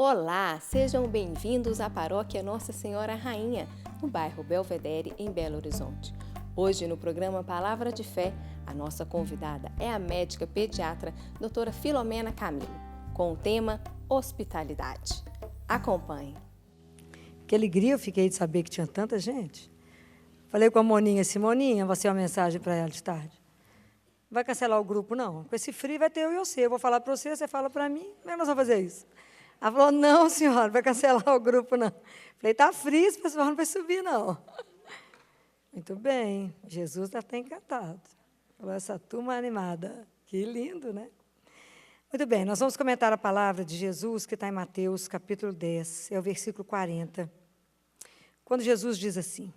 Olá, sejam bem-vindos à Paróquia Nossa Senhora Rainha, no bairro Belvedere, em Belo Horizonte. Hoje, no programa Palavra de Fé, a nossa convidada é a médica pediatra doutora Filomena Camilo, com o tema Hospitalidade. Acompanhe. Que alegria eu fiquei de saber que tinha tanta gente. Falei com a Moninha, Moninha, você é uma mensagem para ela de tarde. Não vai cancelar o grupo, não. Com esse frio vai ter eu e você. Eu vou falar para você, você fala para mim. Como é que nós vamos fazer isso? Ela falou, não, senhora, não vai cancelar o grupo, não. Falei, está frio, esse pessoal não vai subir, não. Muito bem, Jesus está até encantado. Falou, essa turma animada. Que lindo, né? Muito bem, nós vamos comentar a palavra de Jesus, que está em Mateus, capítulo 10, é o versículo 40. Quando Jesus diz assim,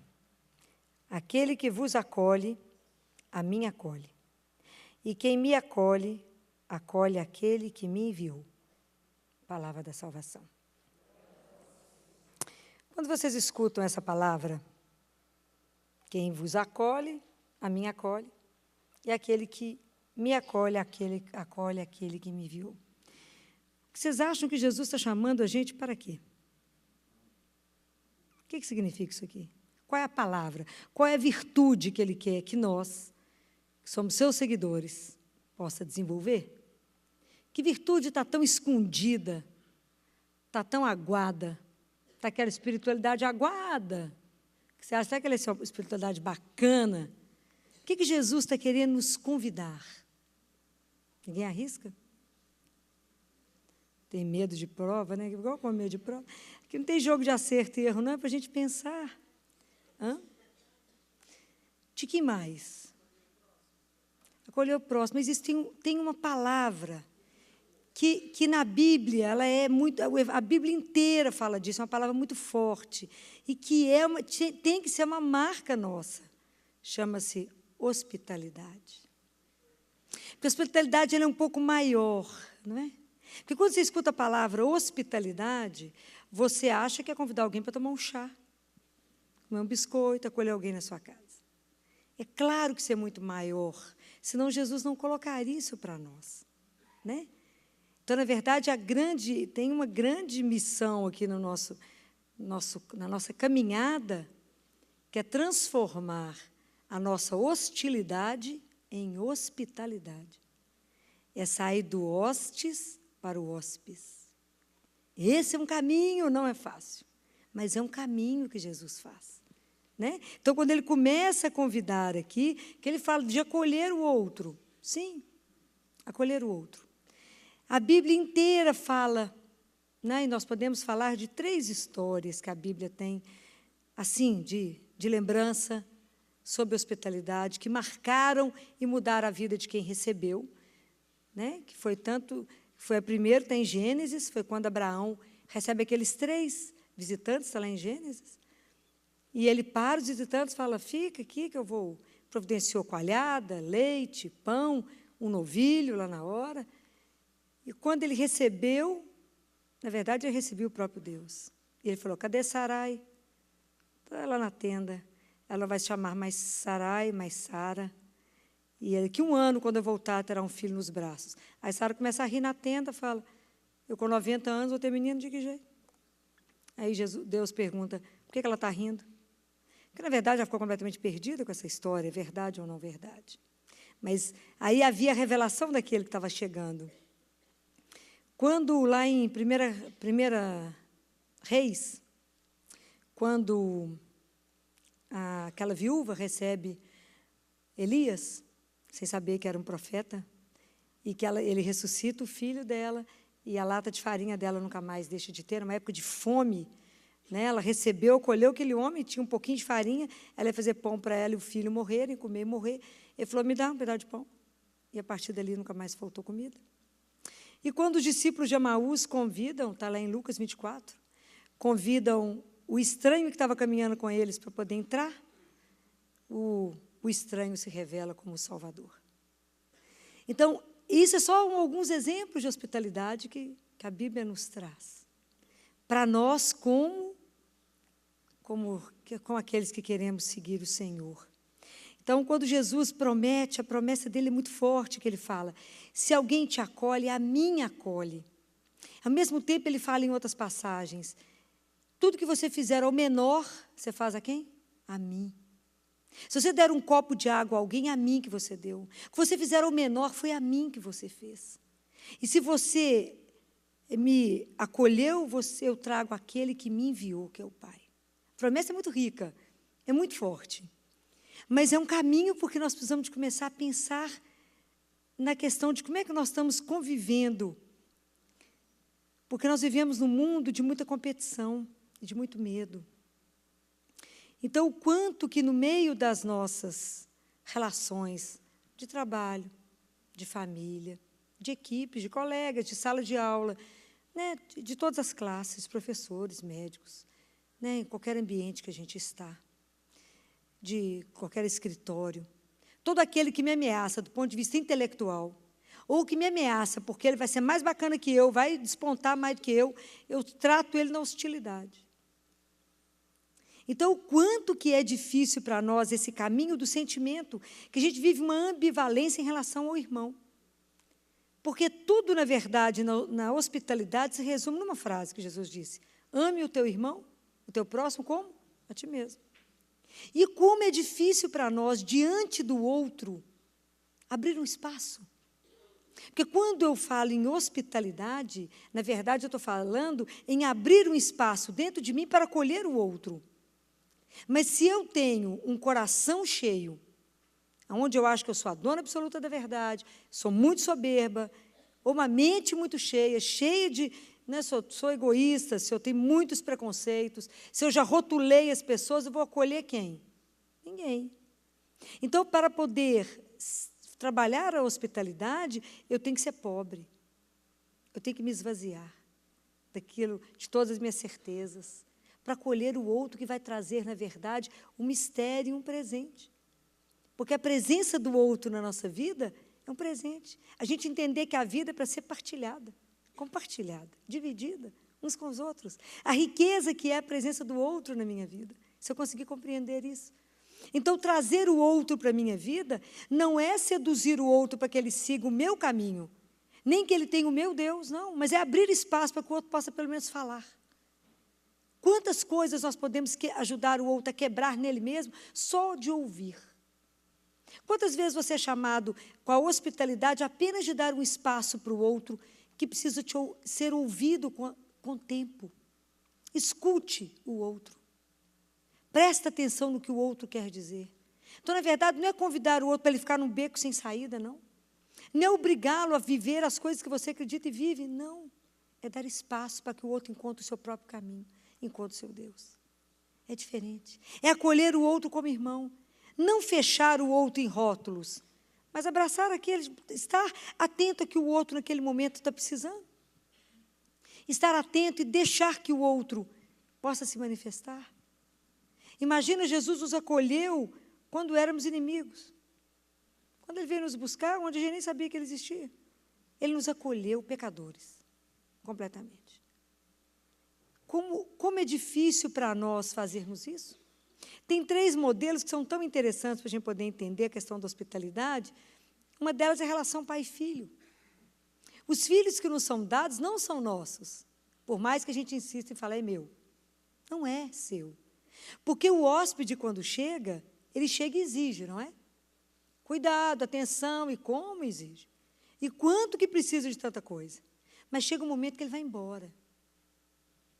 aquele que vos acolhe, a mim acolhe. E quem me acolhe, acolhe aquele que me enviou. Palavra da salvação. Quando vocês escutam essa palavra, quem vos acolhe, a mim acolhe, e aquele que me acolhe, acolhe aquele que me enviou. Vocês acham que Jesus está chamando a gente para quê? O que significa isso aqui? Qual é a palavra? Qual é a virtude que Ele quer que nós, que somos seus seguidores, possa desenvolver? Que virtude está tão escondida, está tão aguada, está aquela espiritualidade aguada, que você acha que ela é uma espiritualidade bacana? O que Jesus está querendo nos convidar? Ninguém arrisca? Tem medo de prova, né? Igual com medo de prova. Aqui não tem jogo de acerto e erro, não, é para a gente pensar. De que mais? Acolher o próximo. Mas tem uma palavra que na Bíblia, ela é muito, a Bíblia inteira fala disso, é uma palavra muito forte, e que tem que ser uma marca nossa. Chama-se hospitalidade. Porque a hospitalidade ela é um pouco maior, não é? Porque quando você escuta a palavra hospitalidade, você acha que é convidar alguém para tomar um chá, comer um biscoito, acolher alguém na sua casa. É claro que isso é muito maior, senão Jesus não colocaria isso para nós, né? Então, na verdade, tem uma grande missão aqui na nossa caminhada, que é transformar a nossa hostilidade em hospitalidade. É sair do hostes para o hóspes. Esse é um caminho, não é fácil, mas é um caminho que Jesus faz, né? Então, quando Ele começa a convidar aqui, que Ele fala de acolher o outro. Sim, acolher o outro. A Bíblia inteira fala, né, e nós podemos falar de 3 histórias que a Bíblia tem, assim, de lembrança sobre hospitalidade, que marcaram e mudaram a vida de quem recebeu, né, que foi a primeira, está em Gênesis, foi quando Abraão recebe aqueles 3 visitantes, está lá em Gênesis, e ele para os visitantes e fala, fica aqui que eu vou, providenciou coalhada, leite, pão, um novilho lá na hora. E quando ele recebeu, na verdade, ele recebeu o próprio Deus. E ele falou, cadê Sarai? Está lá na tenda. Ela vai se chamar mais Sarai, mais Sara. E daqui 1 ano, quando eu voltar, terá um filho nos braços. Aí Sara começa a rir na tenda, fala, eu com 90 anos vou ter menino de que jeito? Aí Deus pergunta, por que ela está rindo? Porque, na verdade, ela ficou completamente perdida com essa história, é verdade ou não verdade. Mas aí havia a revelação daquele que estava chegando. Quando lá em primeira Reis, quando aquela viúva recebe Elias, sem saber que era um profeta, e que ele ressuscita o filho dela, e a lata de farinha dela nunca mais deixa de ter, numa época de fome, né? Ela recebeu, colheu aquele homem, tinha um pouquinho de farinha, ela ia fazer pão para ela e o filho morrerem, comer e morrer. Ele falou, me dá um pedaço de pão. E a partir dali nunca mais faltou comida. E quando os discípulos de Emaús convidam, está lá em Lucas 24, convidam o estranho que estava caminhando com eles para poder entrar, o estranho se revela como o Salvador. Então, isso é só alguns exemplos de hospitalidade que a Bíblia nos traz. Para nós, como aqueles que queremos seguir o Senhor. Então, quando Jesus promete, a promessa dele é muito forte, que ele fala, se alguém te acolhe, a mim acolhe. Ao mesmo tempo, ele fala em outras passagens, tudo que você fizer ao menor, você faz a quem? A mim. Se você der um copo de água a alguém, é a mim que você deu. O que você fizer ao menor, foi a mim que você fez. E se você me acolheu, eu trago aquele que me enviou, que é o Pai. A promessa é muito rica, é muito forte. Mas é um caminho porque nós precisamos de começar a pensar na questão de como é que nós estamos convivendo. Porque nós vivemos num mundo de muita competição e de muito medo. Então, o quanto que no meio das nossas relações de trabalho, de família, de equipes, de colegas, de sala de aula, né, de todas as classes, professores, médicos, né, em qualquer ambiente que a gente está, de qualquer escritório, todo aquele que me ameaça do ponto de vista intelectual, ou que me ameaça porque ele vai ser mais bacana que eu, vai despontar mais do que eu trato ele na hostilidade. Então, o quanto que é difícil para nós esse caminho do sentimento, que a gente vive uma ambivalência em relação ao irmão. Porque tudo, na verdade, na hospitalidade, se resume numa frase que Jesus disse: ame o teu irmão, o teu próximo, como? A ti mesmo. E como é difícil para nós, diante do outro, abrir um espaço. Porque quando eu falo em hospitalidade, na verdade, eu estou falando em abrir um espaço dentro de mim para acolher o outro. Mas se eu tenho um coração cheio, onde eu acho que eu sou a dona absoluta da verdade, sou muito soberba, ou uma mente muito cheia de... Né, sou egoísta, se eu tenho muitos preconceitos, se eu já rotulei as pessoas, eu vou acolher quem? Ninguém. Então, para poder trabalhar a hospitalidade, eu tenho que ser pobre. Eu tenho que me esvaziar daquilo, de todas as minhas certezas, para acolher o outro que vai trazer, na verdade, um mistério e um presente. Porque a presença do outro na nossa vida é um presente. A gente entender que a vida é para ser partilhada, compartilhada, dividida, uns com os outros. A riqueza que é a presença do outro na minha vida, se eu conseguir compreender isso. Então, trazer o outro para a minha vida não é seduzir o outro para que ele siga o meu caminho, nem que ele tenha o meu Deus, não, mas é abrir espaço para que o outro possa, pelo menos, falar. Quantas coisas nós podemos ajudar o outro a quebrar nele mesmo só de ouvir? Quantas vezes você é chamado com a hospitalidade apenas de dar um espaço para o outro que precisa ser ouvido com tempo? Escute o outro. Presta atenção no que o outro quer dizer. Então, na verdade, não é convidar o outro para ele ficar num beco sem saída, não. Não é obrigá-lo a viver as coisas que você acredita e vive, não. É dar espaço para que o outro encontre o seu próprio caminho, encontre o seu Deus. É diferente. É acolher o outro como irmão. Não fechar o outro em rótulos, mas abraçar aquele, estar atento a que o outro, naquele momento, está precisando. Estar atento e deixar que o outro possa se manifestar. Imagina, Jesus nos acolheu quando éramos inimigos. Quando Ele veio nos buscar, onde a gente nem sabia que Ele existia. Ele nos acolheu, pecadores, completamente. Como é difícil para nós fazermos isso? Tem 3 modelos que são tão interessantes para a gente poder entender a questão da hospitalidade. Uma delas é a relação pai e filho. Os filhos que nos são dados não são nossos, por mais que a gente insista em falar, é meu. Não é seu. Porque o hóspede, quando chega, ele chega e exige, não é? Cuidado, atenção, e como exige. E quanto que precisa de tanta coisa. Mas chega um momento que ele vai embora.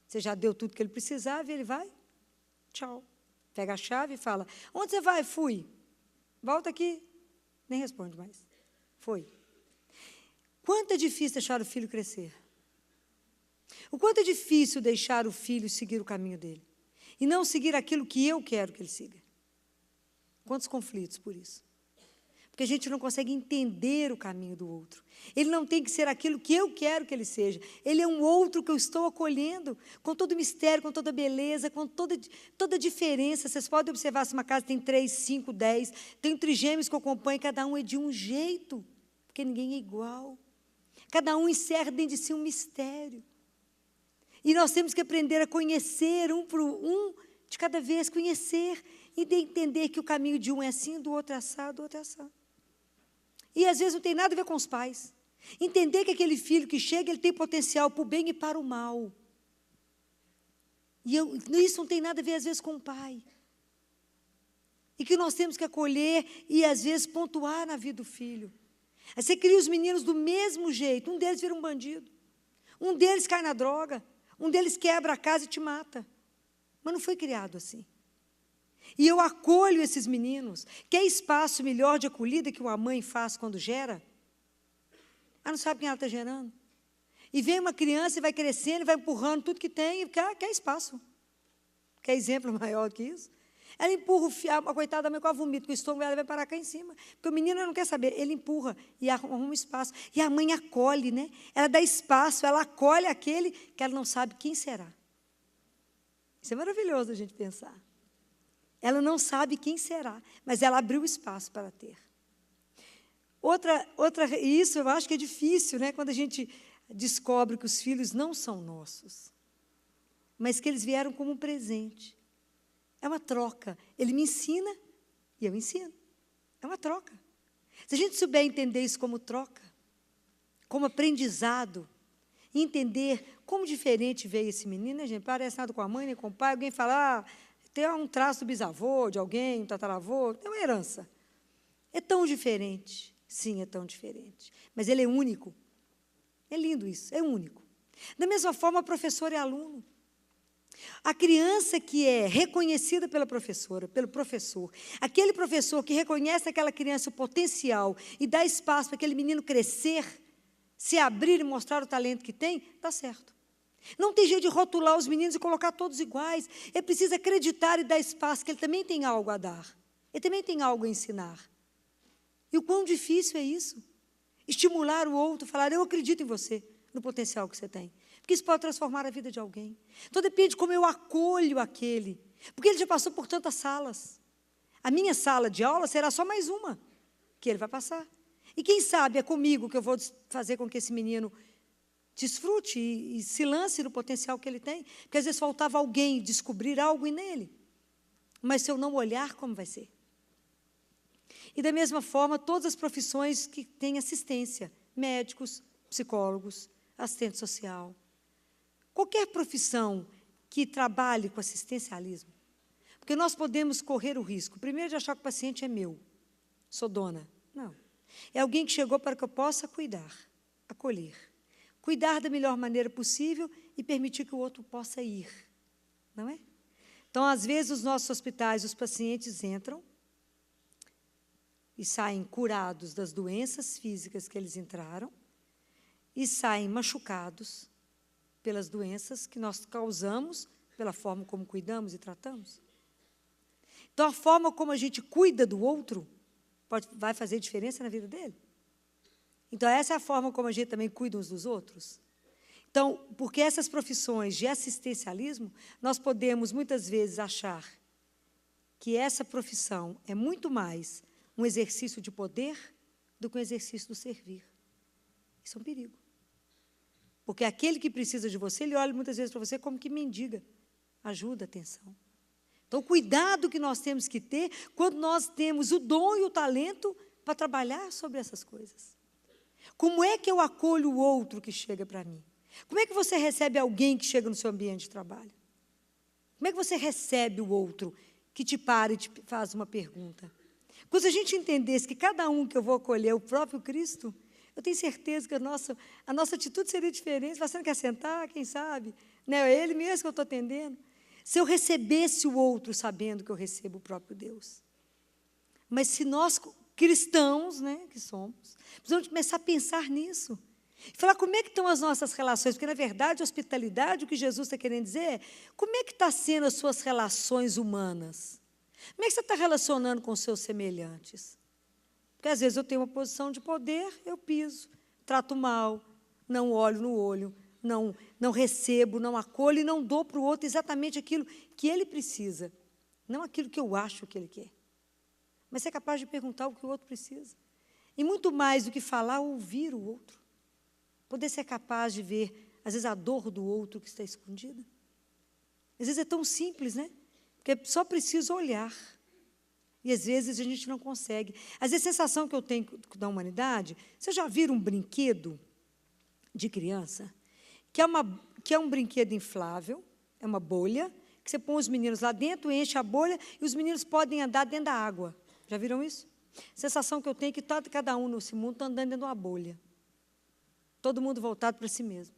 Você já deu tudo que ele precisava e ele vai? Tchau. Pega a chave e fala, onde você vai? Fui. Volta aqui. Nem responde mais. Foi. Quanto é difícil deixar o filho crescer. O quanto é difícil deixar o filho seguir o caminho dele. E não seguir aquilo que eu quero que ele siga. Quantos conflitos por isso? Porque a gente não consegue entender o caminho do outro. Ele não tem que ser aquilo que eu quero que ele seja. Ele é um outro que eu estou acolhendo, com todo o mistério, com toda a beleza, com toda a diferença. Vocês podem observar se uma casa tem 3, 5, 10, tem trigêmeos que eu acompanho, cada um é de um jeito, porque ninguém é igual. Cada um encerra dentro de si um mistério. E nós temos que aprender a conhecer um de cada vez, conhecer e entender que o caminho de um é assim, do outro é assado, do outro é assado. E, às vezes, não tem nada a ver com os pais. Entender que aquele filho que chega, ele tem potencial para o bem e para o mal. E isso não tem nada a ver, às vezes, com o pai. E que nós temos que acolher e, às vezes, pontuar na vida do filho. Aí você cria os meninos do mesmo jeito. Um deles vira um bandido. Um deles cai na droga. Um deles quebra a casa e te mata. Mas não foi criado assim. E eu acolho esses meninos. Quer espaço melhor de acolhida que uma mãe faz quando gera? Ela não sabe quem ela está gerando. E vem uma criança e vai crescendo, vai empurrando tudo que tem, e quer espaço. Quer exemplo maior do que isso? Ela empurra a coitada da mãe com a vomita, com o estômago, ela vai parar cá em cima. Porque o menino não quer saber, ele empurra e arruma espaço. E a mãe acolhe, né? Ela dá espaço, ela acolhe aquele que ela não sabe quem será. Isso é maravilhoso a gente pensar. Ela não sabe quem será, mas ela abriu espaço para ter. Isso eu acho que é difícil, né? Quando a gente descobre que os filhos não são nossos, mas que eles vieram como um presente. É uma troca. Ele me ensina e eu ensino. É uma troca. Se a gente souber entender isso como troca, como aprendizado, e entender como diferente veio esse menino, né, gente? Parece nada com a mãe, nem com o pai. Alguém fala, tem um traço do bisavô, de alguém, um tataravô, tem uma herança. É tão diferente. Sim, é tão diferente. Mas ele é único. É lindo isso, é único. Da mesma forma, professor e aluno. A criança que é reconhecida pela professora, pelo professor, aquele professor que reconhece naquela criança o potencial e dá espaço para aquele menino crescer, se abrir e mostrar o talento que tem, dá certo. Não tem jeito de rotular os meninos e colocar todos iguais. É preciso acreditar e dar espaço, que ele também tem algo a dar. Ele também tem algo a ensinar. E o quão difícil é isso? Estimular o outro, falar, eu acredito em você, no potencial que você tem. Porque isso pode transformar a vida de alguém. Então, depende de como eu acolho aquele. Porque ele já passou por tantas salas. A minha sala de aula será só mais uma que ele vai passar. E quem sabe é comigo que eu vou fazer com que esse menino desfrute e se lance no potencial que ele tem. Porque às vezes faltava alguém descobrir algo nele. Mas se eu não olhar, como vai ser? E da mesma forma, todas as profissões que têm assistência, médicos, psicólogos, assistente social, qualquer profissão que trabalhe com assistencialismo, porque nós podemos correr o risco, primeiro, de achar que o paciente é meu, sou dona. Não. É alguém que chegou para que eu possa cuidar, acolher, cuidar da melhor maneira possível e permitir que o outro possa ir. Não é? Então, às vezes, nos nossos hospitais, os pacientes entram e saem curados das doenças físicas que eles entraram e saem machucados pelas doenças que nós causamos pela forma como cuidamos e tratamos. Então, a forma como a gente cuida do outro vai fazer diferença na vida dele. Então, essa é a forma como a gente também cuida uns dos outros. Então, porque essas profissões de assistencialismo, nós podemos, muitas vezes, achar que essa profissão é muito mais um exercício de poder do que um exercício do servir. Isso é um perigo. Porque aquele que precisa de você, ele olha muitas vezes para você como que mendiga ajuda, atenção. Então, o cuidado que nós temos que ter quando nós temos o dom e o talento para trabalhar sobre essas coisas. Como é que eu acolho o outro que chega para mim? Como é que você recebe alguém que chega no seu ambiente de trabalho? Como é que você recebe o outro que te para e te faz uma pergunta? Quando a gente entendesse que cada um que eu vou acolher é o próprio Cristo, eu tenho certeza que a nossa atitude seria diferente. Você não quer sentar, quem sabe? Não é ele mesmo que eu estou atendendo. Se eu recebesse o outro sabendo que eu recebo o próprio Deus. Mas se nós, cristãos, né, que somos, precisamos começar a pensar nisso. E falar como é que estão as nossas relações. Porque, na verdade, a hospitalidade, o que Jesus está querendo dizer é como é que estão sendo as suas relações humanas? Como é que você está relacionando com os seus semelhantes? Porque, às vezes, eu tenho uma posição de poder, eu piso, trato mal, não olho no olho, não recebo, não acolho e não dou para o outro exatamente aquilo que ele precisa, não aquilo que eu acho que ele quer. Mas ser capaz de perguntar o que o outro precisa. E muito mais do que falar, ouvir o outro. Poder ser capaz de ver, às vezes, a dor do outro que está escondida. Às vezes é tão simples, né? Porque só preciso olhar. E, às vezes, a gente não consegue. Às vezes, a sensação que eu tenho da humanidade, vocês já viram um brinquedo de criança, que é um brinquedo inflável, é uma bolha, que você põe os meninos lá dentro, enche a bolha, e os meninos podem andar dentro da água. Já viram isso? A sensação que eu tenho é que cada um nesse mundo está andando dentro de uma bolha. Todo mundo voltado para si mesmo.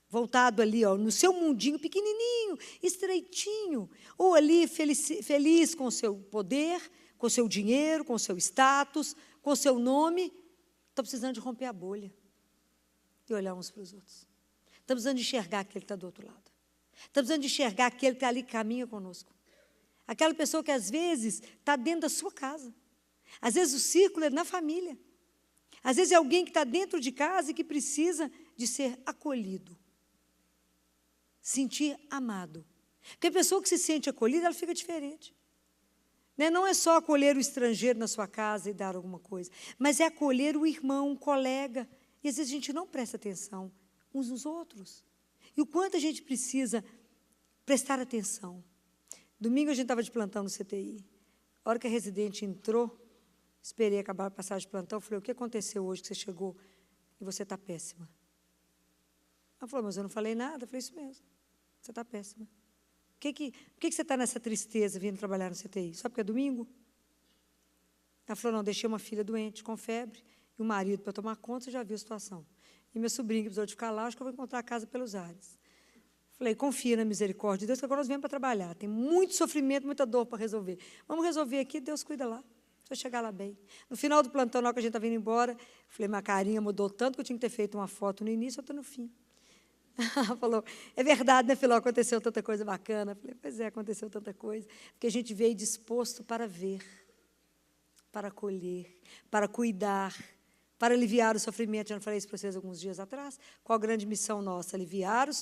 Voltado ali, ó, no seu mundinho pequenininho, estreitinho, ou ali feliz com o seu poder, com o seu dinheiro, com o seu status, com o seu nome. Está precisando de romper a bolha e olhar uns para os outros. Está precisando de enxergar aquele que está do outro lado. Está precisando de enxergar aquele que está ali, que caminha conosco. Aquela pessoa que, às vezes, está dentro da sua casa. Às vezes, o círculo é na família. Às vezes, é alguém que está dentro de casa e que precisa de ser acolhido. Sentir amado. Porque a pessoa que se sente acolhida, ela fica diferente. Né? Não é só acolher o estrangeiro na sua casa e dar alguma coisa, mas é acolher o irmão, um colega. E, às vezes, a gente não presta atenção uns nos outros. E o quanto a gente precisa prestar atenção. Domingo, a gente estava de plantão no CTI. A hora que a residente entrou, esperei acabar a passagem de plantão, falei, o que aconteceu hoje que você chegou e você está péssima? Ela falou, mas eu não falei nada. Eu falei, isso mesmo, você está péssima. Por que você está nessa tristeza vindo trabalhar no CTI? Só porque é domingo? Ela falou, não, deixei uma filha doente, com febre, e o marido para tomar conta, você já viu a situação. E meu sobrinho que precisou de ficar lá, acho que eu vou encontrar a casa pelos ares. Falei, confia na misericórdia de Deus, que agora nós viemos para trabalhar. Tem muito sofrimento, muita dor para resolver. Vamos resolver aqui, Deus cuida lá. Você vai chegar lá bem. No final do plantão, na hora que a gente estava indo embora, falei, minha carinha mudou tanto que eu tinha que ter feito uma foto no início, eu estou no fim. Ela falou, é verdade, né, Filó, aconteceu tanta coisa bacana. Eu falei, pois é, aconteceu tanta coisa. Porque a gente veio disposto para ver, para acolher, para cuidar, para aliviar o sofrimento. Já não falei isso para vocês alguns dias atrás. Qual a grande missão nossa?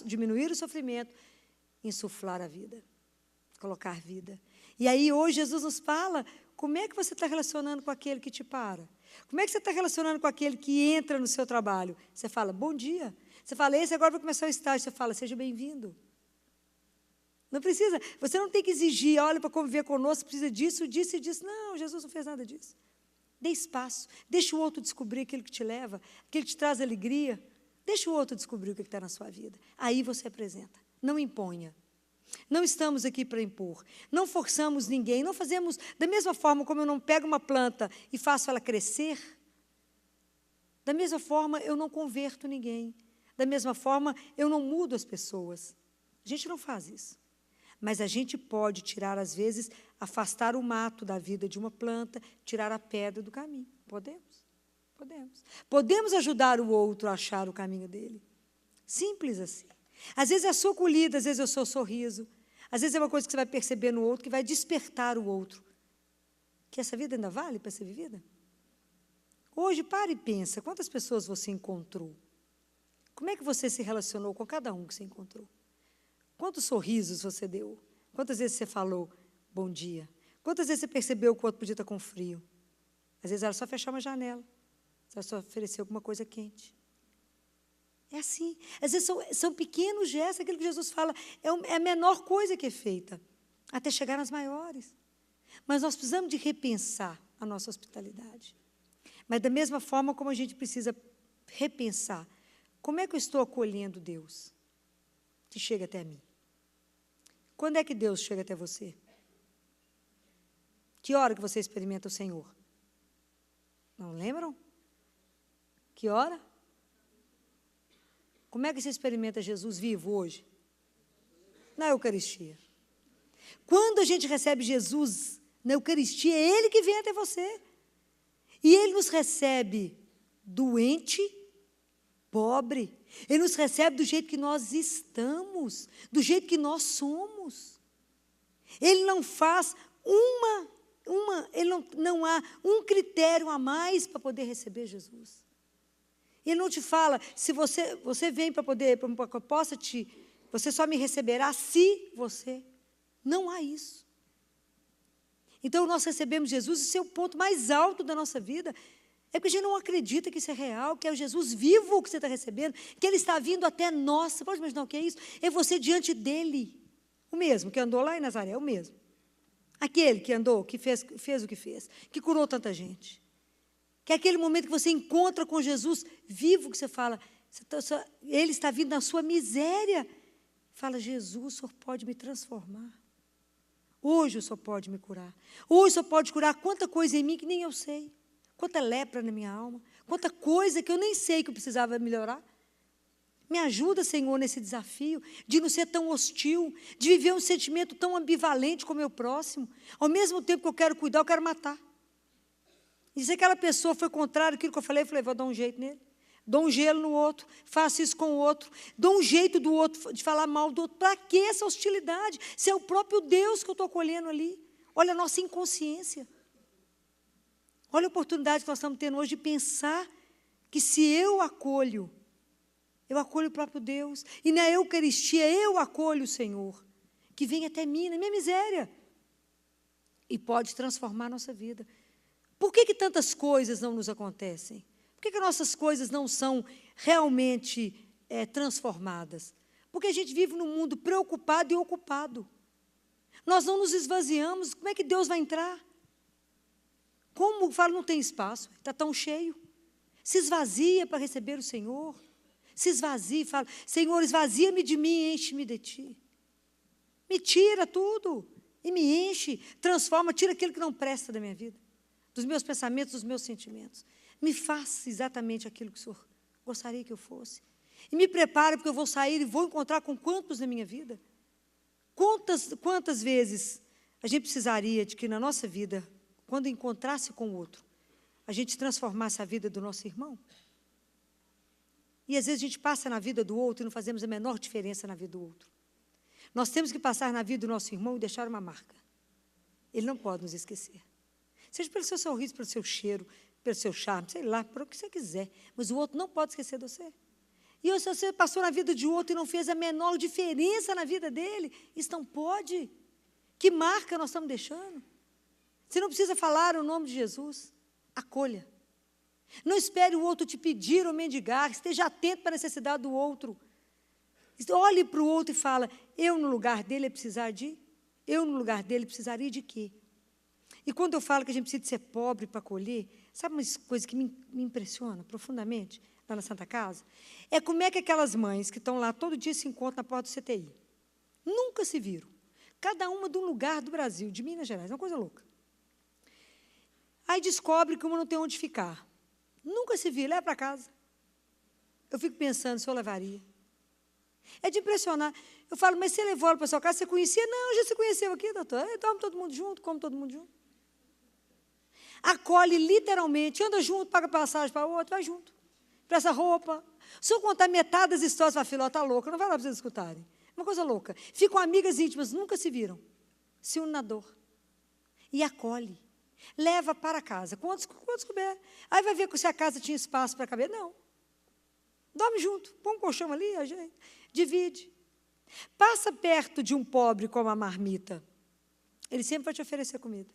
Diminuir o sofrimento, insuflar a vida, colocar vida. E aí, hoje, Jesus nos fala, como é que você está relacionando com aquele que te para? Como é que você está relacionando com aquele que entra no seu trabalho? Você fala, bom dia. Você fala, esse agora vai começar o estágio. Você fala, seja bem-vindo. Não precisa, você não tem que exigir, olha, para conviver conosco, precisa disso, disso e disso. Não, Jesus não fez nada disso. Dê espaço, deixa o outro descobrir aquilo que te leva, aquilo que te traz alegria. Deixa o outro descobrir o que está na sua vida. Aí você apresenta, não imponha. Não estamos aqui para impor, não forçamos ninguém, não fazemos, da mesma forma como eu não pego uma planta e faço ela crescer, da mesma forma eu não converto ninguém, da mesma forma eu não mudo as pessoas. A gente não faz isso. Mas a gente pode tirar, às vezes, afastar o mato da vida de uma planta, tirar a pedra do caminho. Podemos? Podemos. Podemos ajudar o outro a achar o caminho dele. Simples assim. Às vezes é a sua acolhida, às vezes é o seu sorriso. Às vezes é uma coisa que você vai perceber no outro, que vai despertar o outro. Que essa vida ainda vale para ser vivida? Hoje, pare e pensa, quantas pessoas você encontrou? Como é que você se relacionou com cada um que você encontrou? Quantos sorrisos você deu? Quantas vezes você falou, bom dia? Quantas vezes você percebeu que o outro podia estar com frio? Às vezes era só fechar uma janela. Ela só ofereceu alguma coisa quente. É assim. Às vezes são pequenos gestos, aquilo que Jesus fala, é a menor coisa que é feita, até chegar nas maiores. Mas nós precisamos de repensar a nossa hospitalidade. Mas da mesma forma como a gente precisa repensar, como é que eu estou acolhendo Deus que chega até mim? Quando é que Deus chega até você? Que hora que você experimenta o Senhor? Não lembram? Que hora? Como é que você experimenta Jesus vivo hoje? Na Eucaristia. Quando a gente recebe Jesus na Eucaristia, é Ele que vem até você. E Ele nos recebe doente, pobre. Ele nos recebe do jeito que nós estamos, do jeito que nós somos. Ele não faz não há um critério a mais para poder receber Jesus. Ele não te fala, se você vem para que eu possa você só me receberá se você. Não há isso. Então, nós recebemos Jesus, esse é o ponto mais alto da nossa vida. É porque a gente não acredita que isso é real, que é o Jesus vivo que você está recebendo, que Ele está vindo até nós. Você pode imaginar o que é isso? É você diante dele. O mesmo que andou lá em Nazaré, o mesmo. Aquele que andou, que fez o que fez, que curou tanta gente. Que é aquele momento que você encontra com Jesus vivo, que você fala, ele está vindo na sua miséria. Fala, Jesus, o Senhor pode me transformar. Hoje o Senhor pode me curar. Hoje o Senhor pode curar quanta coisa em mim que nem eu sei. Quanta lepra na minha alma. Quanta coisa que eu nem sei que eu precisava melhorar. Me ajuda, Senhor, nesse desafio de não ser tão hostil, de viver um sentimento tão ambivalente com o meu próximo. Ao mesmo tempo que eu quero cuidar, eu quero matar. E se aquela pessoa foi contrária àquilo que eu falei vou dar um jeito nele. Dou um gelo no outro, faço isso com o outro, dou um jeito do outro, de falar mal do outro. Para que essa hostilidade? Se é o próprio Deus que eu estou acolhendo ali. Olha a nossa inconsciência. Olha a oportunidade que nós estamos tendo hoje de pensar que se eu acolho o próprio Deus. E na Eucaristia eu acolho o Senhor, que vem até mim, na minha miséria. E pode transformar a nossa vida. Por que tantas coisas não nos acontecem? Por que nossas coisas não são realmente transformadas? Porque a gente vive num mundo preocupado e ocupado. Nós não nos esvaziamos, como é que Deus vai entrar? Como fala, não tem espaço, está tão cheio. Se esvazia para receber o Senhor. Se esvazia e fala, Senhor, esvazia-me de mim e enche-me de Ti. Me tira tudo e me enche, transforma, tira aquilo que não presta da minha vida, dos meus pensamentos, dos meus sentimentos. Me faça exatamente aquilo que o Senhor gostaria que eu fosse. E me prepare, porque eu vou sair e vou encontrar com quantos na minha vida? Quantas vezes a gente precisaria de que na nossa vida, quando encontrasse com o outro, a gente transformasse a vida do nosso irmão? E às vezes a gente passa na vida do outro e não fazemos a menor diferença na vida do outro. Nós temos que passar na vida do nosso irmão e deixar uma marca. Ele não pode nos esquecer. Seja pelo seu sorriso, pelo seu cheiro, pelo seu charme, sei lá, por o que você quiser. Mas o outro não pode esquecer de você. E se você passou na vida de outro e não fez a menor diferença na vida dele, isso não pode. Que marca nós estamos deixando? Você não precisa falar o nome de Jesus. Acolha. Não espere o outro te pedir ou mendigar, esteja atento para a necessidade do outro. Olhe para o outro e fala, eu no lugar dele precisaria de quê? E quando eu falo que a gente precisa de ser pobre para acolher, sabe uma coisa que me impressiona profundamente, lá na Santa Casa? É como é que aquelas mães que estão lá todo dia se encontram na porta do CTI. Nunca se viram. Cada uma de um lugar do Brasil, de Minas Gerais, é uma coisa louca. Aí descobre que uma não tem onde ficar. Nunca se viu, leva para casa. Eu fico pensando se eu levaria. É de impressionar. Eu falo, mas você levou ela para a sua casa, você conhecia? Não, já se conheceu aqui, doutor. Dorme todo mundo junto, come todo mundo junto. Acolhe literalmente, anda junto, paga passagem para o outro, vai junto. Presta roupa. Se eu contar metade das histórias, a filha está louca, não vai lá para vocês escutarem. Uma coisa louca. Ficam amigas íntimas, nunca se viram. Se unem na dor. E acolhe. Leva para casa, quantos couber. Aí vai ver se a casa tinha espaço para caber. Não. Dorme junto, põe um colchão ali, a gente divide. Passa perto de um pobre com uma marmita. Ele sempre vai te oferecer comida.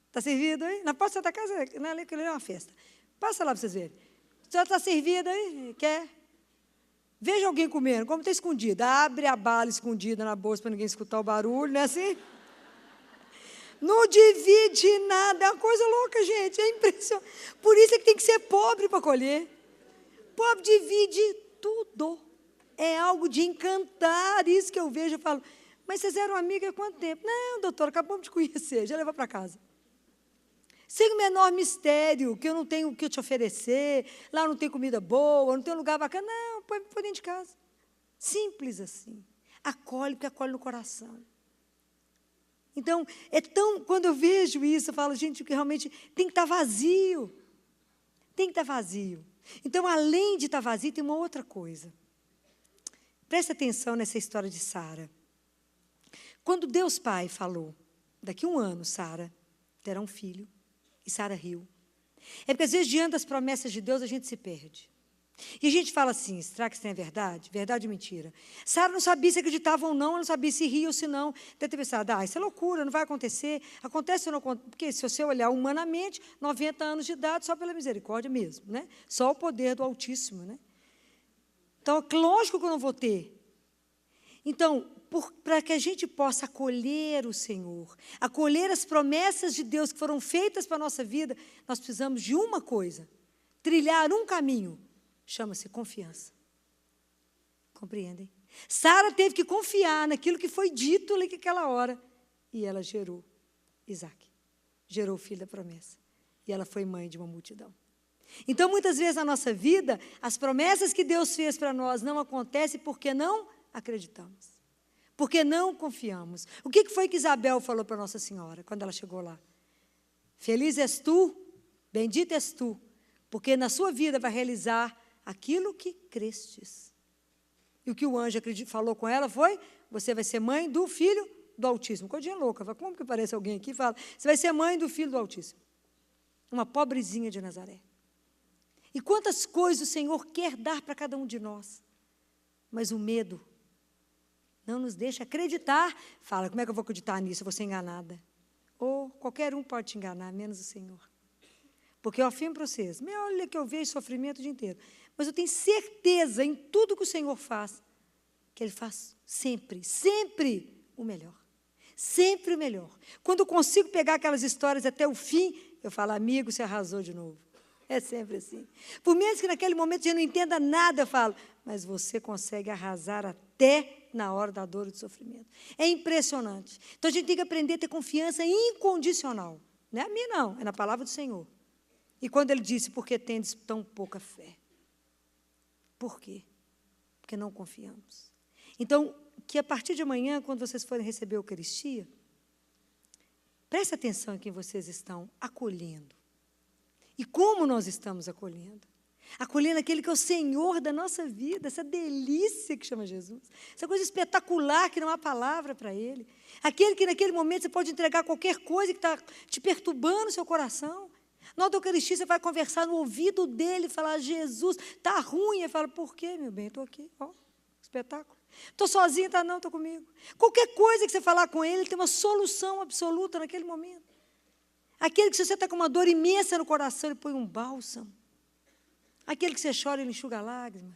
Está servido aí? Na porta da casa, não é uma festa. Passa lá para vocês verem. Já está servido aí? Quer? Veja alguém comendo, como está escondido. Abre a bala escondida na bolsa para ninguém escutar o barulho, não é assim? Não divide nada, é uma coisa louca, gente, é impressionante. Por isso é que tem que ser pobre para colher. Pobre divide tudo. É algo de encantar, isso que eu vejo, eu falo, mas vocês eram amigas há quanto tempo? Não, doutor, acabamos de conhecer, já levou para casa. Sem o menor mistério, que eu não tenho o que te oferecer, lá não tem comida boa, não tem um lugar bacana, não, põe dentro de casa. Simples assim. Acolhe, porque acolhe no coração. Então, quando eu vejo isso, eu falo, gente, que realmente tem que estar vazio. Tem que estar vazio. Então, além de estar vazio, tem uma outra coisa. Presta atenção nessa história de Sara. Quando Deus Pai falou, daqui a 1 ano, Sara terá um filho, e Sara riu. É porque, às vezes, diante das promessas de Deus, a gente se perde. E a gente fala assim, será que isso é verdade? Verdade ou mentira? Sara não sabia se acreditava ou não, ela não sabia se ria ou se não. Deve ter pensado, isso é loucura, não vai acontecer. Acontece ou não acontece? Porque se você olhar humanamente, 90 anos de idade, só pela misericórdia mesmo, né? Só o poder do Altíssimo, né? Então, lógico que eu não vou ter. Então, para que a gente possa acolher o Senhor, acolher as promessas de Deus que foram feitas para a nossa vida, nós precisamos de uma coisa, trilhar um caminho, chama-se confiança. Compreendem? Sara teve que confiar naquilo que foi dito naquela hora, e ela gerou Isaac, gerou o filho da promessa, e ela foi mãe de uma multidão. Então, muitas vezes na nossa vida, as promessas que Deus fez para nós não acontecem porque não acreditamos, porque não confiamos. O que foi que Isabel falou para Nossa Senhora quando ela chegou lá? Feliz és tu, bendita és tu, porque na sua vida vai realizar aquilo que crestes. E o que o anjo falou com ela foi, você vai ser mãe do filho do Altíssimo. Coisinha louca, como que parece alguém aqui e fala, você vai ser mãe do filho do Altíssimo. Uma pobrezinha de Nazaré. E quantas coisas o Senhor quer dar para cada um de nós. Mas o medo não nos deixa acreditar. Fala, como é que eu vou acreditar nisso? Eu vou ser enganada. Ou qualquer um pode te enganar, menos o Senhor. Porque eu afirmo para vocês, olha que eu vejo sofrimento o dia inteiro. Mas eu tenho certeza em tudo que o Senhor faz, que Ele faz sempre, sempre o melhor. Sempre o melhor. Quando eu consigo pegar aquelas histórias até o fim, eu falo, amigo, você arrasou de novo. É sempre assim. Por menos que naquele momento você não entenda nada, eu falo, mas você consegue arrasar até na hora da dor e do sofrimento. É impressionante. Então a gente tem que aprender a ter confiança incondicional. Não é a minha, não, é na palavra do Senhor. E quando Ele disse, porque tendes tão pouca fé? Por quê? Porque não confiamos. Então, que a partir de amanhã, quando vocês forem receber a Eucaristia, preste atenção em quem vocês estão acolhendo. E como nós estamos acolhendo? Acolhendo aquele que é o Senhor da nossa vida, essa delícia que chama Jesus, essa coisa espetacular que não há palavra para Ele. Aquele que naquele momento você pode entregar qualquer coisa que está te perturbando o seu coração. Na hora da Eucaristia você vai conversar no ouvido dele e falar, Jesus, está ruim. Ele fala, por quê, meu bem? Estou aqui, ó, espetáculo. Estou sozinha, tá? Não, estou comigo. Qualquer coisa que você falar com ele tem uma solução absoluta naquele momento. Aquele que, se você está com uma dor imensa no coração, ele põe um bálsamo. Aquele que você chora, ele enxuga a lágrima.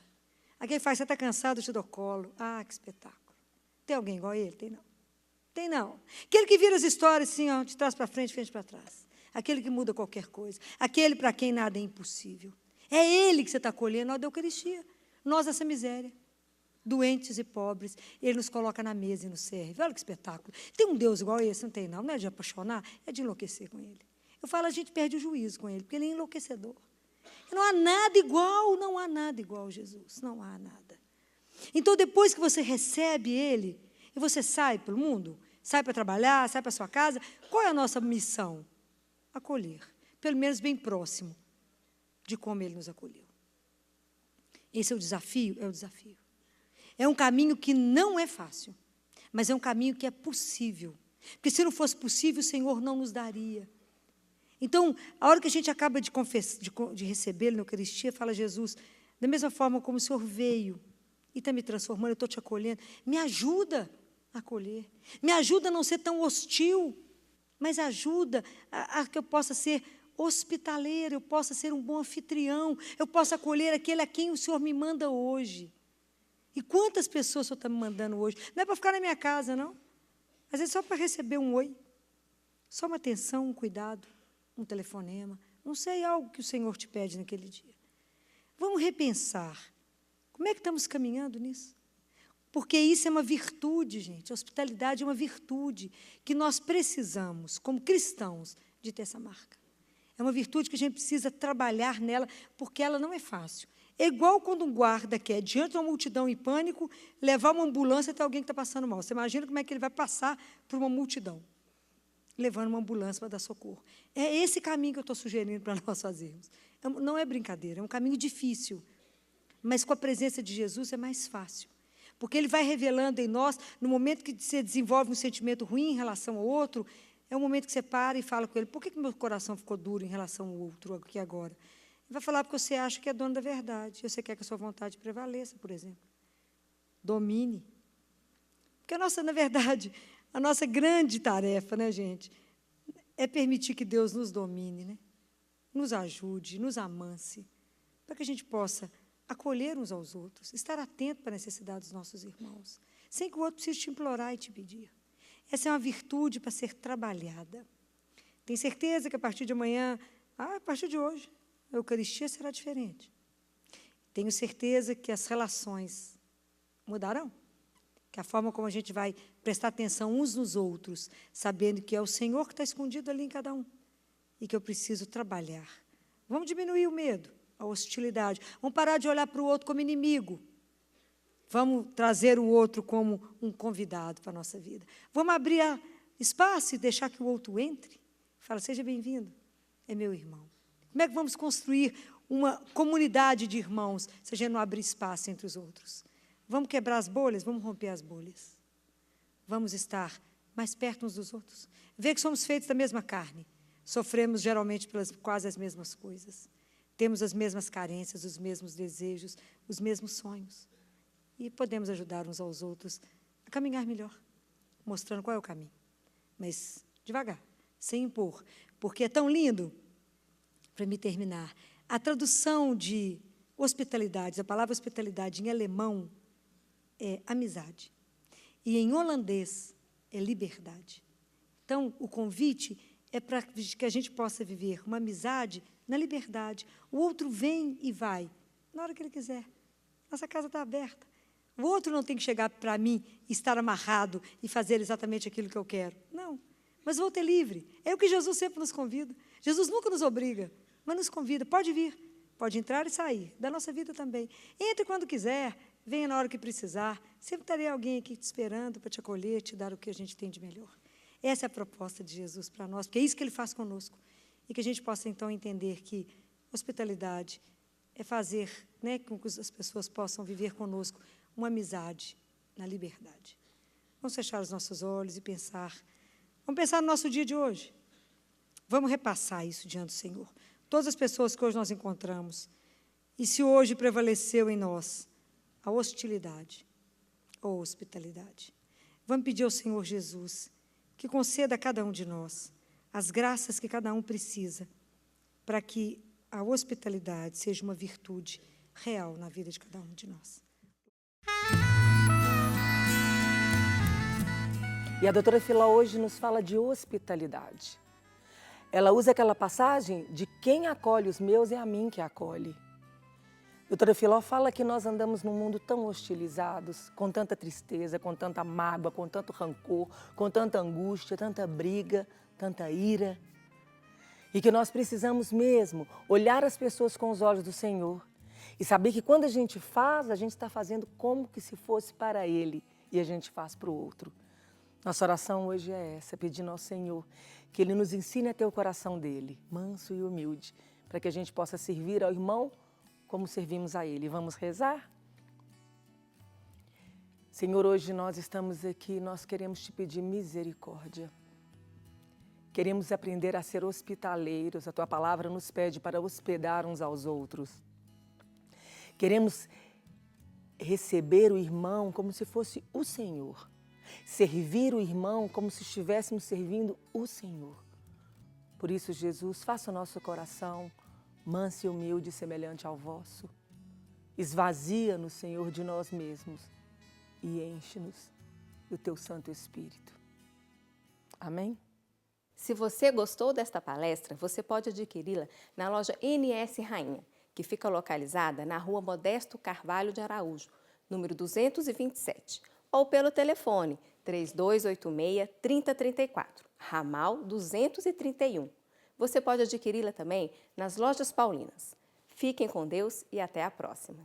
Aquele que faz, você está cansado, eu te dou colo. Ah, que espetáculo. Tem alguém igual a ele? Tem não. Tem não. Aquele que vira as histórias assim, ó, de trás para frente, frente para trás. Aquele que muda qualquer coisa. Aquele para quem nada é impossível. É ele que você está acolhendo na hora da Eucaristia. Nós, essa miséria. Doentes e pobres, Ele nos coloca na mesa e nos serve. Olha que espetáculo. Tem um Deus igual a esse? Não tem, não. Não é de apaixonar, é de enlouquecer com Ele. Eu falo, a gente perde o juízo com Ele, porque Ele é enlouquecedor. E não há nada igual, não há nada igual a Jesus. Não há nada. Então, depois que você recebe Ele, e você sai pelo mundo, sai para trabalhar, sai para a sua casa, qual é a nossa missão? Acolher. Pelo menos bem próximo de como Ele nos acolheu. Esse é o desafio? É o desafio. É um caminho que não é fácil, mas é um caminho que é possível. Porque se não fosse possível, o Senhor não nos daria. Então, a hora que a gente acaba de recebê-lo na Eucaristia, fala Jesus, da mesma forma como o Senhor veio e está me transformando, eu estou te acolhendo, me ajuda a acolher, me ajuda a não ser tão hostil, mas ajuda a que eu possa ser hospitaleiro, eu possa ser um bom anfitrião, eu possa acolher aquele a quem o Senhor me manda hoje. E quantas pessoas o Senhor está me mandando hoje? Não é para ficar na minha casa, não. Às vezes só para receber um oi. Só uma atenção, um cuidado, um telefonema. Não sei, algo que o Senhor te pede naquele dia. Vamos repensar. Como é que estamos caminhando nisso? Porque isso é uma virtude, gente. A hospitalidade é uma virtude que nós precisamos, como cristãos, de ter essa marca. É uma virtude que a gente precisa trabalhar nela, porque ela não é fácil. É igual quando um guarda quer, diante de uma multidão em pânico, levar uma ambulância até alguém que está passando mal. Você imagina como é que ele vai passar por uma multidão, levando uma ambulância para dar socorro. É esse caminho que eu estou sugerindo para nós fazermos. Não é brincadeira, é um caminho difícil, mas com a presença de Jesus é mais fácil. Porque Ele vai revelando em nós, no momento que você desenvolve um sentimento ruim em relação ao outro, é o momento que você para e fala com Ele, por que meu coração ficou duro em relação ao outro aqui agora? Vai falar porque você acha que é dono da verdade. Você quer que a sua vontade prevaleça, por exemplo. Domine. Porque na verdade, a nossa grande tarefa, né, gente, é permitir que Deus nos domine, né? Nos ajude, nos amance, para que a gente possa acolher uns aos outros, estar atento para a necessidade dos nossos irmãos, sem que o outro precise te implorar e te pedir. Essa é uma virtude para ser trabalhada. Tenho certeza que a partir de amanhã, a partir de hoje, a Eucaristia será diferente. Tenho certeza que as relações mudarão, que a forma como a gente vai prestar atenção uns nos outros, sabendo que é o Senhor que está escondido ali em cada um e que eu preciso trabalhar. Vamos diminuir o medo, a hostilidade. Vamos parar de olhar para o outro como inimigo. Vamos trazer o outro como um convidado para a nossa vida. Vamos abrir espaço e deixar que o outro entre. Fala, seja bem-vindo, é meu irmão. Como é que vamos construir uma comunidade de irmãos se a gente não abrir espaço entre os outros? Vamos quebrar as bolhas? Vamos romper as bolhas. Vamos estar mais perto uns dos outros. Ver que somos feitos da mesma carne. Sofremos geralmente pelas quase as mesmas coisas. Temos as mesmas carências, os mesmos desejos, os mesmos sonhos. E podemos ajudar uns aos outros a caminhar melhor, mostrando qual é o caminho. Mas devagar, sem impor, porque é tão lindo, para me terminar, a tradução de hospitalidade, a palavra hospitalidade em alemão é amizade, e em holandês é liberdade. Então, o convite é para que a gente possa viver uma amizade na liberdade. O outro vem e vai, na hora que ele quiser. Nossa casa está aberta. O outro não tem que chegar para mim, estar amarrado e fazer exatamente aquilo que eu quero. Não, mas o outro é livre. É o que Jesus sempre nos convida. Jesus nunca nos obriga, mas nos convida. Pode vir, pode entrar e sair, da nossa vida também. Entre quando quiser, venha na hora que precisar. Sempre terei alguém aqui te esperando para te acolher, te dar o que a gente tem de melhor. Essa é a proposta de Jesus para nós, porque é isso que Ele faz conosco. E que a gente possa, então, entender que hospitalidade é fazer, né, com que as pessoas possam viver conosco uma amizade na liberdade. Vamos fechar os nossos olhos e pensar. Vamos pensar no nosso dia de hoje. Vamos repassar isso diante do Senhor. Todas as pessoas que hoje nós encontramos. E se hoje prevaleceu em nós a hostilidade ou hospitalidade. Vamos pedir ao Senhor Jesus que conceda a cada um de nós as graças que cada um precisa para que a hospitalidade seja uma virtude real na vida de cada um de nós. E a doutora Filó hoje nos fala de hospitalidade. Ela usa aquela passagem de quem acolhe os meus é a mim que acolhe. A doutora Filó fala que nós andamos num mundo tão hostilizados, com tanta tristeza, com tanta mágoa, com tanto rancor, com tanta angústia, tanta briga, tanta ira. E que nós precisamos mesmo olhar as pessoas com os olhos do Senhor e saber que quando a gente faz, a gente está fazendo como que se fosse para Ele e a gente faz para o outro. Nossa oração hoje é essa, pedindo ao Senhor que Ele nos ensine a ter o coração dEle, manso e humilde, para que a gente possa servir ao irmão como servimos a Ele. Vamos rezar? Senhor, hoje nós estamos aqui, nós queremos Te pedir misericórdia. Queremos aprender a ser hospitaleiros, a Tua palavra nos pede para hospedar uns aos outros. Queremos receber o irmão como se fosse o Senhor. Servir o irmão como se estivéssemos servindo o Senhor. Por isso, Jesus, faça o nosso coração manso e humilde, semelhante ao vosso. Esvazia-nos, Senhor, de nós mesmos e enche-nos do Teu Santo Espírito. Amém? Se você gostou desta palestra, você pode adquiri-la na loja NS Rainha, que fica localizada na Rua Modesto Carvalho de Araújo, número 227, ou pelo telefone 3286-3034, ramal 231. Você pode adquiri-la também nas lojas paulinas. Fiquem com Deus e até a próxima.